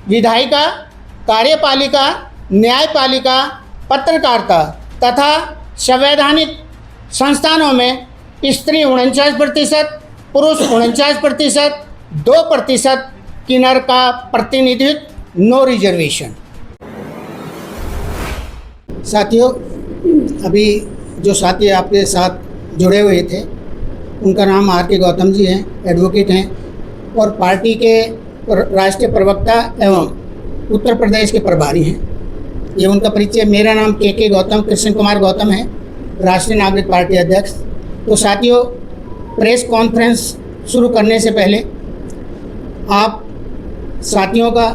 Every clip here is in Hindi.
विधायिका, कार्यपालिका, न्यायपालिका, पत्रकारिता तथा संवैधानिक संस्थानों में स्त्री 49%, पुरुष 49%, 2% किन्नर का प्रतिनिधित्व, नो रिजर्वेशन। साथियों, अभी जो साथी आपके साथ जुड़े हुए थे उनका नाम आर के गौतम जी हैं, एडवोकेट हैं और पार्टी के राष्ट्रीय प्रवक्ता एवं उत्तर प्रदेश के प्रभारी हैं। ये उनका परिचय। मेरा नाम के गौतम, कृष्ण कुमार गौतम है, राष्ट्रीय नागरिक पार्टी अध्यक्ष। तो साथियों, प्रेस कॉन्फ्रेंस शुरू करने से पहले आप साथियों का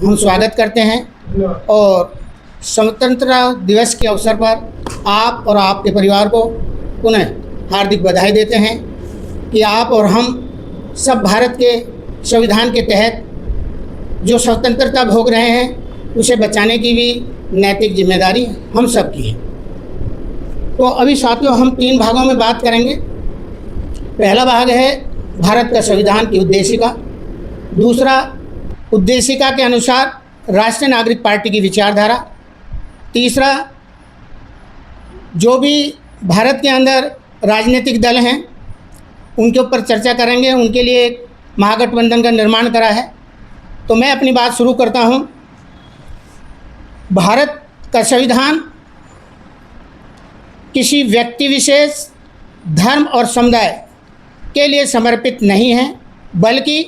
हम स्वागत करते हैं और स्वतंत्रता दिवस के अवसर पर आप और आपके परिवार को पुनः हार्दिक बधाई देते हैं कि आप और हम सब भारत के संविधान के तहत जो स्वतंत्रता भोग रहे हैं उसे बचाने की भी नैतिक जिम्मेदारी हम सब की है। तो अभी साथियों, हम 3 भागों में बात करेंगे। पहला भाग है भारत का संविधान की उद्देशिका, दूसरा उद्देशिका के अनुसार राष्ट्रीय नागरिक पार्टी की विचारधारा, तीसरा जो भी भारत के अंदर राजनीतिक दल हैं उनके ऊपर चर्चा करेंगे, उनके लिए एक महागठबंधन का निर्माण करा है। तो मैं अपनी बात शुरू करता हूं। भारत का संविधान किसी व्यक्ति विशेष, धर्म और समुदाय के लिए समर्पित नहीं है, बल्कि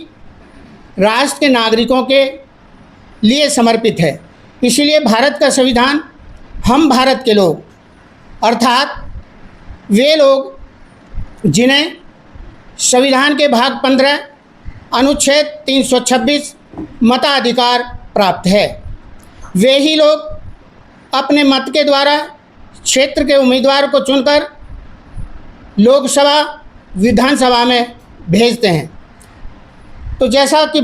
राष्ट्र के नागरिकों के लिए समर्पित है। इसलिए भारत का संविधान हम भारत के लोग अर्थात वे लोग जिन्हें संविधान के भाग 15 अनुच्छेद 326 मताधिकार प्राप्त है, वे ही लोग अपने मत के द्वारा क्षेत्र के उम्मीदवार को चुनकर लोकसभा, विधानसभा में भेजते हैं। तो जैसा कि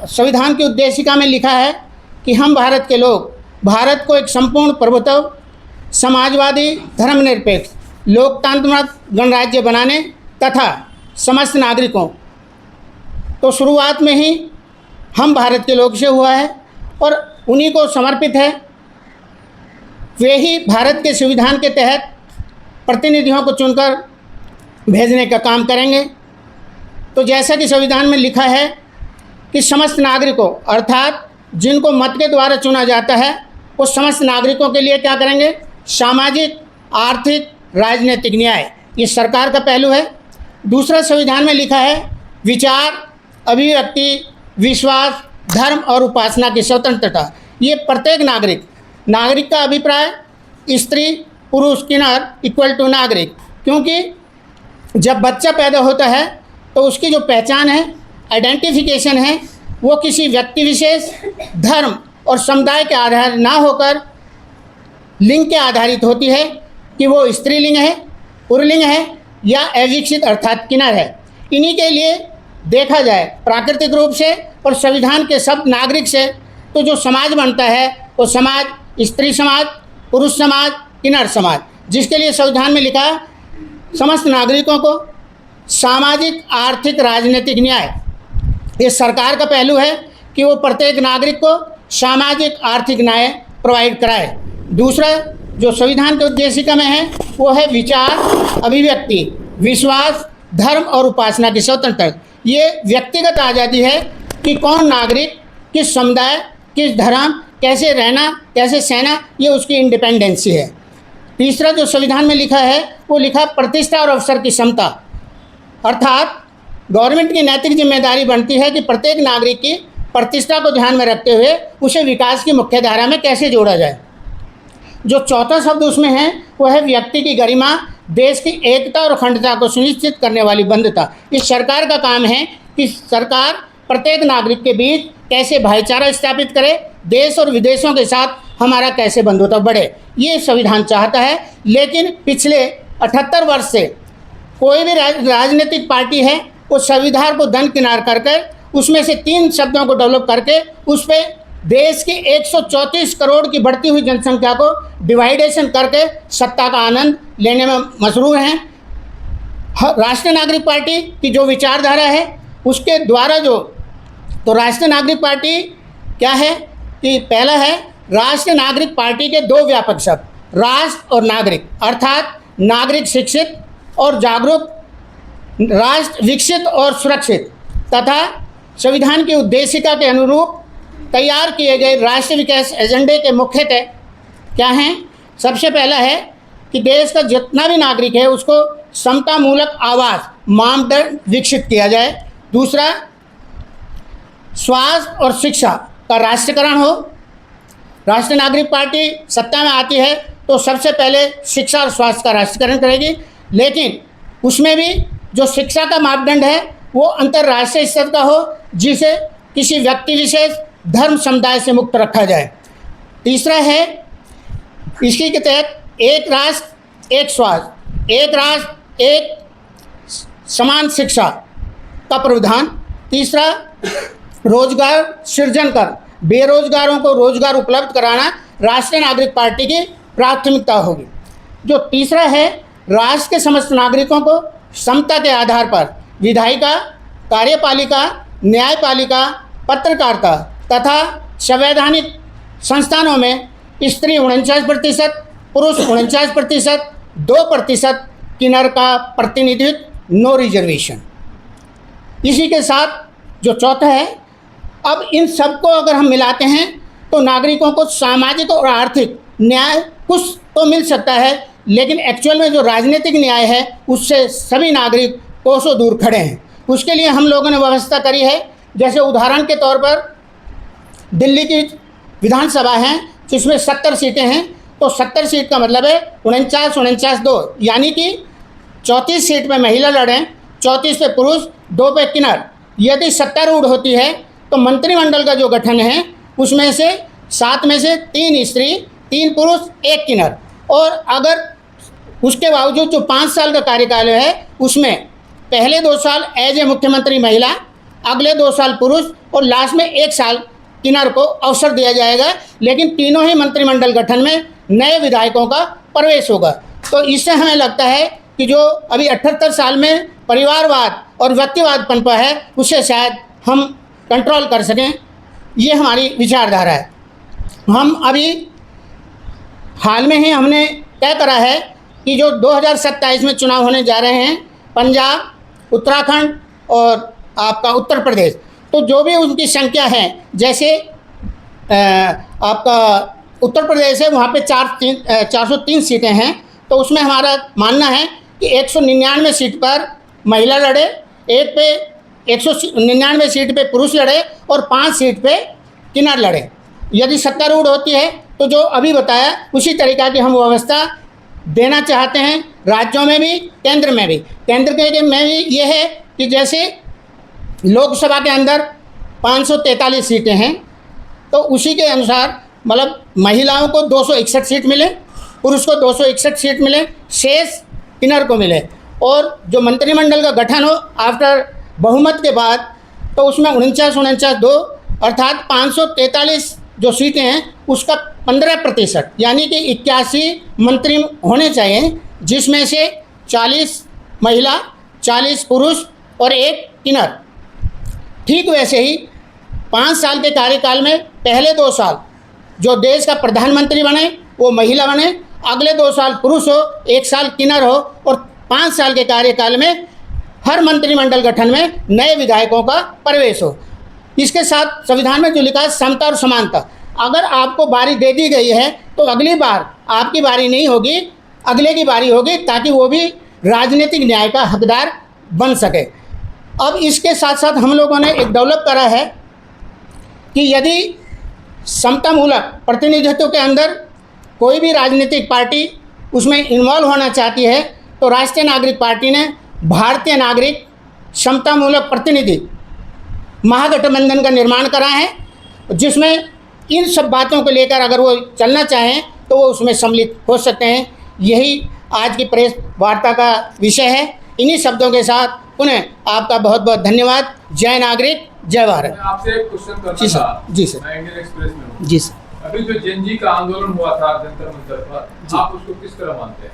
संविधान की उद्देशिका में लिखा है कि हम भारत के लोग भारत को एक संपूर्ण प्रभुत्व, समाजवादी, धर्मनिरपेक्ष, लोकतांत्रिक गणराज्य बनाने तथा समस्त नागरिकों, तो शुरुआत में ही हम भारत के लोग से हुआ है और उन्हीं को समर्पित है। वे ही भारत के संविधान के तहत प्रतिनिधियों को चुनकर भेजने का काम करेंगे। तो जैसा कि संविधान में लिखा है कि समस्त नागरिकों अर्थात जिनको मत के द्वारा चुना जाता है वो समस्त नागरिकों के लिए क्या करेंगे? सामाजिक, आर्थिक, राजनीतिक न्याय, ये सरकार का पहलू है। दूसरा संविधान में लिखा है विचार, अभिव्यक्ति, विश्वास, धर्म और उपासना की स्वतंत्रता। ये प्रत्येक नागरिक का अभिप्राय, स्त्री, पुरुष, किन्नर इक्वल टू नागरिक। क्योंकि जब बच्चा पैदा होता है तो उसकी जो पहचान है, आइडेंटिफिकेशन है, वो किसी व्यक्ति विशेष, धर्म और समुदाय के आधार ना होकर लिंग के आधारित होती है कि वो स्त्रीलिंग है, पुल्लिंग है या अविकसित अर्थात किन्नर है। इन्हीं के लिए देखा जाए प्राकृतिक रूप से और संविधान के सब नागरिक से तो जो समाज बनता है वो समाज स्त्री समाज, पुरुष समाज, किन्नर समाज, जिसके लिए संविधान में लिखा है समस्त नागरिकों को सामाजिक, आर्थिक, राजनीतिक न्याय। ये सरकार का पहलू है कि वो प्रत्येक नागरिक को सामाजिक, आर्थिक न्याय प्रोवाइड कराए। दूसरा जो संविधान के उद्देशिका में है वो है विचार, अभिव्यक्ति, विश्वास, धर्म और उपासना की स्वतंत्रता। ये व्यक्तिगत आज़ादी है कि कौन नागरिक किस समुदाय, किस धर्म, कैसे रहना, कैसे सहना, ये उसकी इंडिपेंडेंसी है। तीसरा जो संविधान में लिखा है वो लिखा प्रतिष्ठा और अवसर की समता, अर्थात गवर्नमेंट की नैतिक जिम्मेदारी बनती है कि प्रत्येक नागरिक की प्रतिष्ठा को ध्यान में रखते हुए उसे विकास की मुख्य धारा में कैसे जोड़ा जाए। जो चौथा शब्द उसमें है वो है व्यक्ति की गरिमा, देश की एकता और अखंडता को सुनिश्चित करने वाली बंधुता। इस सरकार का काम है कि सरकार प्रत्येक नागरिक के बीच कैसे भाईचारा स्थापित करे, देश और विदेशों के साथ हमारा कैसे बंधुता बढ़े, ये संविधान चाहता है। लेकिन पिछले 78 वर्ष से कोई भी राजनीतिक पार्टी है वो संविधान को दरकिनार करके उसमें से 3 शब्दों को डेवलप करके उस पर देश के 134 करोड़ की बढ़ती हुई जनसंख्या को डिवाइडेशन करके सत्ता का आनंद लेने में मशरूर हैं। राष्ट्रीय नागरिक पार्टी की जो विचारधारा है उसके द्वारा जो तो राष्ट्रीय नागरिक पार्टी क्या है कि पहला है राष्ट्रीय नागरिक पार्टी के दो व्यापक शब्द, राष्ट्र और नागरिक, अर्थात नागरिक शिक्षित और जागरूक, राष्ट्र विकसित और सुरक्षित तथा संविधान की उद्देशिका के अनुरूप तैयार किए गए राष्ट्रीय विकास एजेंडे के मुख्यतः क्या हैं। सबसे पहला है कि देश का जितना भी नागरिक है उसको समतामूलक आवास मानदंड विकसित किया जाए। दूसरा, स्वास्थ्य और शिक्षा का राष्ट्रीयकरण हो। राष्ट्रीय नागरिक पार्टी सत्ता में आती है तो सबसे पहले शिक्षा और स्वास्थ्य का राष्ट्रीयकरण करेगी, लेकिन उसमें भी जो शिक्षा का मापदंड है वो अंतर्राष्ट्रीय स्तर का हो, जिसे किसी व्यक्ति विशेष धर्म समुदाय से मुक्त रखा जाए। तीसरा है इसके के तहत एक राष्ट्र एक स्वास्थ्य, एक राष्ट्र एक समान शिक्षा का प्रावधान। तीसरा, रोजगार सृजन कर बेरोजगारों को रोजगार उपलब्ध कराना राष्ट्रीय नागरिक पार्टी की प्राथमिकता होगी। जो तीसरा है, राष्ट्र के समस्त नागरिकों को समता के आधार पर विधायिका, कार्यपालिका, न्यायपालिका, पत्रकारिता तथा संवैधानिक संस्थानों में स्त्री 49%, पुरुष 49%, 2% किन्नर का प्रतिनिधित्व, नो रिजर्वेशन। इसी के साथ जो चौथा है, अब इन सबको अगर हम मिलाते हैं तो नागरिकों को सामाजिक और आर्थिक न्याय कुछ तो मिल सकता है, लेकिन एक्चुअल में जो राजनीतिक न्याय है उससे सभी नागरिक कोसों दूर खड़े हैं। उसके लिए हम लोगों ने व्यवस्था करी है। जैसे उदाहरण के तौर पर दिल्ली की विधानसभा है जिसमें 70 सीटें हैं, तो 70 सीट का मतलब है 49-49-2, यानी कि 34 सीट पे महिला लड़ें, 34 पे पुरुष, 2 पे किन्नर। यदि सत्तारूढ़ होती है तो मंत्रिमंडल का जो गठन है उसमें से 7 में से 3 स्त्री, 3 पुरुष, 1 किन्नर। और अगर उसके बावजूद जो 5 साल का कार्यकाल है उसमें पहले 2 साल एज ए मुख्यमंत्री महिला, अगले 2 साल पुरुष और लास्ट में 1 साल किन्नर को अवसर दिया जाएगा, लेकिन तीनों ही मंत्रिमंडल गठन में नए विधायकों का प्रवेश होगा। तो इससे हमें लगता है कि जो अभी 78 साल में परिवारवाद और व्यक्तिवाद पनपा है उससे शायद हम कंट्रोल कर सकें। ये हमारी विचारधारा है। हम अभी हाल में ही हमने तय करा है कि जो 2027 में चुनाव होने जा रहे हैं, पंजाब, उत्तराखंड और आपका उत्तर प्रदेश, तो जो भी उनकी संख्या है, जैसे आपका उत्तर प्रदेश है वहाँ पे 403 सीटें हैं, तो उसमें हमारा मानना है कि 199 सीट पर महिला लड़े, 199 सीट पे पुरुष लड़े और 5 सीट पे किन्नर लड़े। यदि सत्तारूढ़ होती है तो जो अभी बताया उसी तरीक़ा की हम व्यवस्था देना चाहते हैं, राज्यों में भी, केंद्र में भी। केंद्र के में भी ये है कि जैसे लोकसभा के अंदर 543 सीटें हैं, तो उसी के अनुसार मतलब महिलाओं को 261 सीट मिले, पुरुष को 261 सीट मिले, शेष किन्नर को मिले। और जो मंत्रिमंडल का गठन हो आफ्टर बहुमत के बाद, तो उसमें 49-49-2 अर्थात 543 जो सीटें हैं उसका 15%, यानी कि 81 मंत्री होने चाहिए, जिसमें से 40 महिला, 40 पुरुष और 1 किन्नर। ठीक वैसे ही 5 साल के कार्यकाल में पहले 2 साल जो देश का प्रधानमंत्री बने वो महिला बने, अगले 2 साल पुरुष हो, 1 साल किन्नर हो और 5 साल के कार्यकाल में हर मंत्रिमंडल गठन में नए विधायकों का प्रवेश हो। इसके साथ संविधान में जो लिखा है समता और समानता, अगर आपको बारी दे दी गई है तो अगली बार आपकी बारी नहीं होगी, अगले की बारी होगी, ताकि वो भी राजनीतिक न्याय का हकदार बन सके। अब इसके साथ साथ हम लोगों ने एक डेवलप करा है कि यदि समतामूलक प्रतिनिधित्व के अंदर कोई भी राजनीतिक पार्टी उसमें इन्वॉल्व होना चाहती है तो राष्ट्रीय नागरिक पार्टी ने भारतीय नागरिक समतामूलक प्रतिनिधि महागठबंधन का निर्माण करा है, जिसमें इन सब बातों को लेकर अगर वो चलना चाहें तो वो उसमें सम्मिलित हो सकते हैं। यही आज की प्रेस वार्ता का विषय है। इन्हीं शब्दों के साथ पुनः आपका बहुत बहुत धन्यवाद। जय नागरिक, जय भारत। आपसे एक क्वेश्चन करना जी सर। था। जी सर। मैं इंडियन एक्सप्रेस में हूँ। जी सर। अभी जो जेन जी का आंदोलन हुआ था जंतर मंतर पर, आप उसको किस तरह मानते हैं?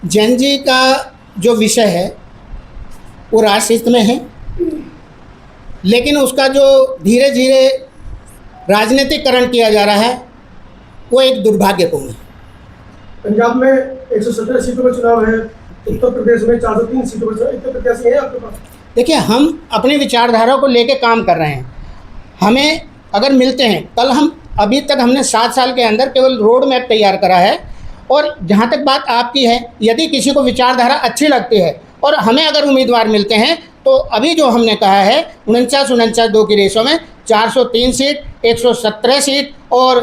जैन जी का जो विषय है वो राष्ट्रहित में है, लेकिन उसका जो धीरे धीरे राजनीतिकरण किया जा रहा है वो एक दुर्भाग्यपूर्ण है। पंजाब में 117 सीटों पर चुनाव है, उत्तर प्रदेश में 403 सीटों पर चुनाव, इतने प्रत्याशी हैं आपके पास? देखिए, हम अपनी विचारधारा को लेकर काम कर रहे हैं। हमें अगर मिलते हैं, कल हम अभी तक हमने 7 साल के अंदर केवल रोड मैप तैयार करा है। और जहाँ तक बात आपकी है, यदि किसी को विचारधारा अच्छी लगती है और हमें अगर उम्मीदवार मिलते हैं तो अभी जो हमने कहा है 49 2 की रेसों में 403 सीट, 117 सीट और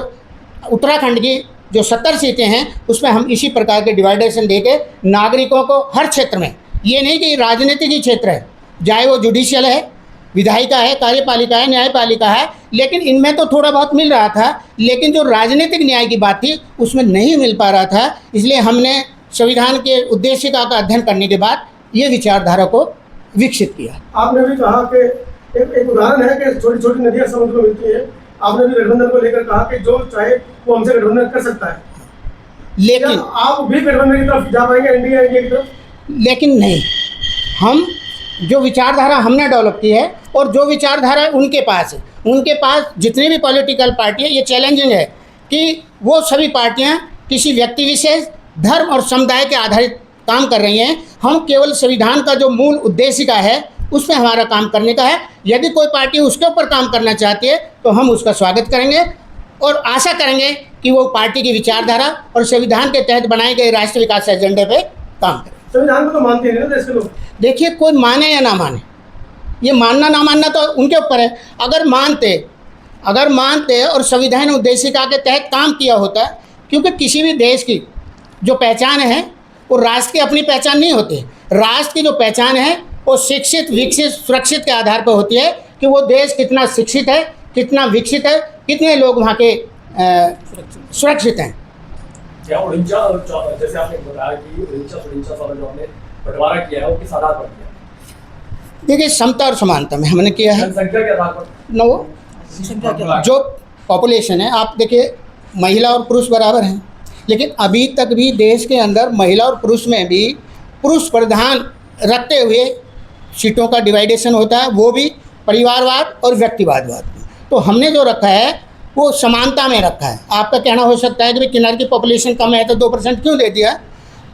उत्तराखंड की जो 70 सीटें हैं उसमें हम इसी प्रकार के डिवाइडेशन देके नागरिकों को हर क्षेत्र में, ये नहीं कि राजनीतिक ही क्षेत्र है, चाहे वो जुडिशियल है, विधायिका है, कार्यपालिका है, न्यायपालिका है, लेकिन इनमें तो थोड़ा बहुत मिल रहा था, लेकिन जो राजनीतिक न्याय की बात थी उसमें नहीं मिल पा रहा था। इसलिए हमने संविधान के उद्देशिका का अध्ययन करने के बाद ये विचारधारा को विकसित किया। आपने भी कहा कि एक उदाहरण है कि छोटी छोटी नदियां समुद्र में मिलती हैं। आपने भी गठबंधन को लेकर कहा कि जो चाहे वो हमसे गठबंधन कर सकता है, लेकिन आप भी गठबंधन की तरफ जा पाएंगे, इंडिया की तरफ? लेकिन नहीं, हम जो विचारधारा हमने डेवलप की है और जो विचारधारा उनके पास है, उनके पास जितनी भी पॉलिटिकल पार्टी है, ये चैलेंजिंग है कि वो सभी पार्टियां किसी व्यक्ति विशेष, धर्म और समुदाय के आधारित काम कर रही हैं। हम केवल संविधान का जो मूल उद्देशिका है उसमें हमारा काम करने का है। यदि कोई पार्टी उसके ऊपर काम करना चाहती है तो हम उसका स्वागत करेंगे और आशा करेंगे कि वो पार्टी की विचारधारा और संविधान के तहत बनाए गए राष्ट्रीय विकास एजेंडे पे काम करें। संविधान को तो मानते नहीं ना देश के लोग। देखिए, कोई माने या ना माने, ये मानना ना मानना तो उनके ऊपर है। अगर मानते और संविधान उद्देशिका के तहत काम किया होता, क्योंकि किसी भी देश की जो पहचान है वो राष्ट्र की अपनी पहचान नहीं होती। राष्ट्र की जो पहचान है वो शिक्षित, विकसित, सुरक्षित के आधार पर होती है कि वो देश कितना शिक्षित है, कितना विकसित है, कितने लोग वहाँ के सुरक्षित हैं। क्या उड़ीसा, जैसे आपने बताया कि उड़ीसा वाला जो हमने बंटवारा किया है वो किस आधार पर किया? देखिए, समता और समानता में हमने किया है। जनसंख्या के आधार पर? नो, जो पॉपुलेशन है, आप देखिए महिला और पुरुष बराबर हैं, लेकिन अभी तक भी देश के अंदर महिला और पुरुष में भी पुरुष प्रधान रखते हुए सीटों का डिवाइडेशन होता है, वो भी परिवारवाद और व्यक्तिवाद। तो हमने जो रखा है वो समानता में रखा है। आपका कहना हो सकता है कि भाई किन्नर की पॉपुलेशन कम है तो 2% क्यों दे दिया?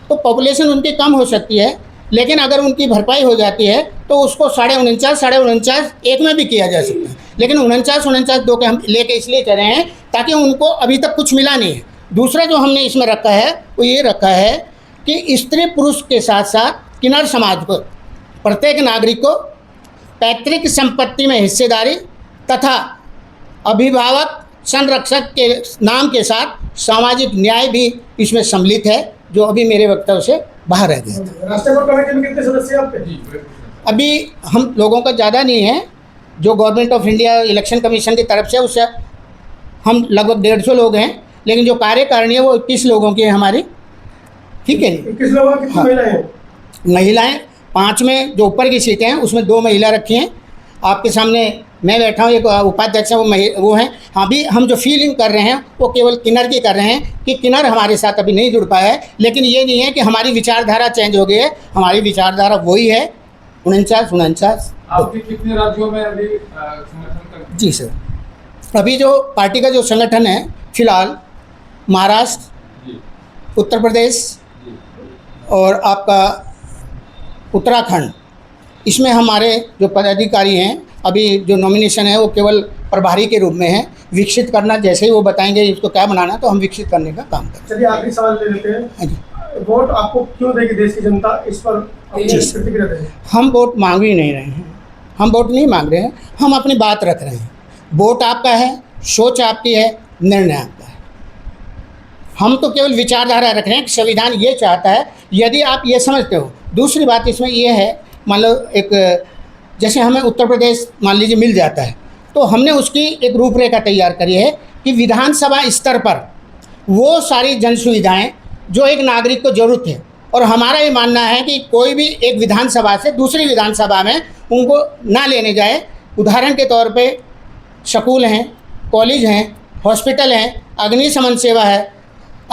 तो पॉपुलेशन उनकी कम हो सकती है, लेकिन अगर उनकी भरपाई हो जाती है तो उसको 49.5 एक में भी किया जा सकता है। लेकिन 49 2 के हम लेके इसलिए कह रहे हैं ताकि उनको अभी तक कुछ मिला नहीं है। दूसरा जो हमने इसमें रखा है वो ये रखा है कि स्त्री पुरुष के साथ साथ किन्नर समाज को, प्रत्येक नागरिक को पैतृक संपत्ति में हिस्सेदारी तथा अभिभावक संरक्षक के नाम के साथ सामाजिक न्याय भी इसमें सम्मिलित है, जो अभी मेरे वक्तव्य से बाहर रह गया था। राष्ट्रीय कमेटी में कितने सदस्य हैं आपके? अभी हम लोगों का ज़्यादा नहीं है, जो government of India election commission की तरफ से उससे हम लगभग 150 लोग हैं, लेकिन जो कार्यकारिणी है वो 21 लोगों की है हमारी। ठीक है जी। 21 लोगों की? कितनी महिलाएं हैं? महिलाएं 5 में जो ऊपर की सीटें हैं उसमें 2 महिला रखी हैं। आपके सामने मैं बैठा हूँ, एक उपाध्यक्ष है, वो हैं। अभी हम जो फीलिंग कर रहे हैं वो केवल किन्नर की कर रहे हैं कि किन्नर हमारे साथ अभी नहीं जुड़ पाया है, लेकिन ये नहीं है कि हमारी विचारधारा चेंज हो गई है। हमारी विचारधारा वही है 49। आपके कितने राज्यों में अभी संगठन कर? जी सर, अभी जो पार्टी का जो संगठन है फिलहाल महाराष्ट्र, उत्तर प्रदेश और आपका उत्तराखंड, इसमें हमारे जो पदाधिकारी हैं अभी जो नॉमिनेशन है वो केवल प्रभारी के रूप में है। विकसित करना, जैसे ही वो बताएंगे इसको क्या बनाना, तो हम विकसित करने का काम करें। चलिए आखिरी सवाल ले लेते हैं। हाँ जी। वोट आपको क्यों देगी देश की जनता, इस पर अपनी प्रतिक्रिया दें। हम वोट मांग ही नहीं रहे हैं, हम वोट नहीं मांग रहे हैं, हम अपनी बात रख रहे हैं। वोट आपका है, सोच आपकी है, निर्णय आपका है। हम तो केवल विचारधारा रख रहे हैं कि संविधान ये चाहता है, यदि आप ये समझते हो। दूसरी बात इसमें ये है, मान लो एक जैसे हमें उत्तर प्रदेश मान लीजिए मिल जाता है, तो हमने उसकी एक रूपरेखा तैयार करी है कि विधानसभा स्तर पर वो सारी जन सुविधाएँ जो एक नागरिक को ज़रूरत है, और हमारा ये मानना है कि कोई भी एक विधानसभा से दूसरी विधानसभा में उनको ना लेने जाए। उदाहरण के तौर पे स्कूल हैं, कॉलेज हैं, हॉस्पिटल हैं, अग्निशमन सेवा है,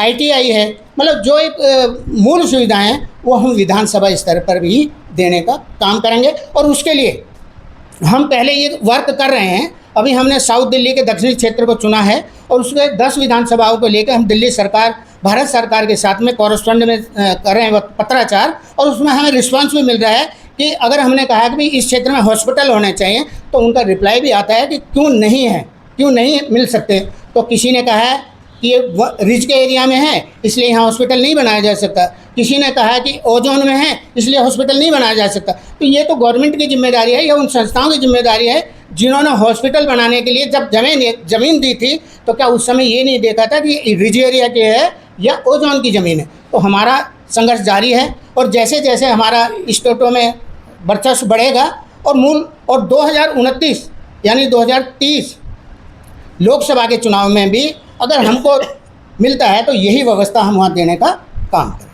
ITI है, मतलब जो एक मूल सुविधाएं हैं वो हम विधानसभा स्तर पर भी देने का काम करेंगे। और उसके लिए हम पहले ये वर्क कर रहे हैं। अभी हमने साउथ दिल्ली के दक्षिणी क्षेत्र को चुना है और उसके 10 विधानसभाओं को लेकर हम दिल्ली सरकार, भारत सरकार के साथ में कॉरेस्पॉन्ड में कर रहे हैं पत्राचार, और उसमें हमें रिस्पांस भी मिल रहा है कि अगर हमने कहा कि भाई इस क्षेत्र में हॉस्पिटल होने चाहिए तो उनका रिप्लाई भी आता है कि क्यों नहीं है, क्यों नहीं मिल सकते। तो किसी ने कहा है कि ये रिज के एरिया में है इसलिए यहाँ हॉस्पिटल नहीं बनाया जा सकता, किसी ने कहा है कि ओजोन में है इसलिए हॉस्पिटल नहीं बनाया जा सकता। तो ये तो गवर्नमेंट की जिम्मेदारी है या उन संस्थाओं की जिम्मेदारी है जिन्होंने हॉस्पिटल बनाने के लिए जब ज़मीन दी थी तो क्या उस समय ये नहीं देखा था कि रिज एरिया के है या ओजोन की ज़मीन है। तो हमारा संघर्ष जारी है और जैसे जैसे हमारा स्टेटों में वर्चस्व बढ़ेगा और 2029 यानी 2030 लोकसभा के चुनाव में भी अगर हमको मिलता है तो यही व्यवस्था हम वहाँ देने का काम करें।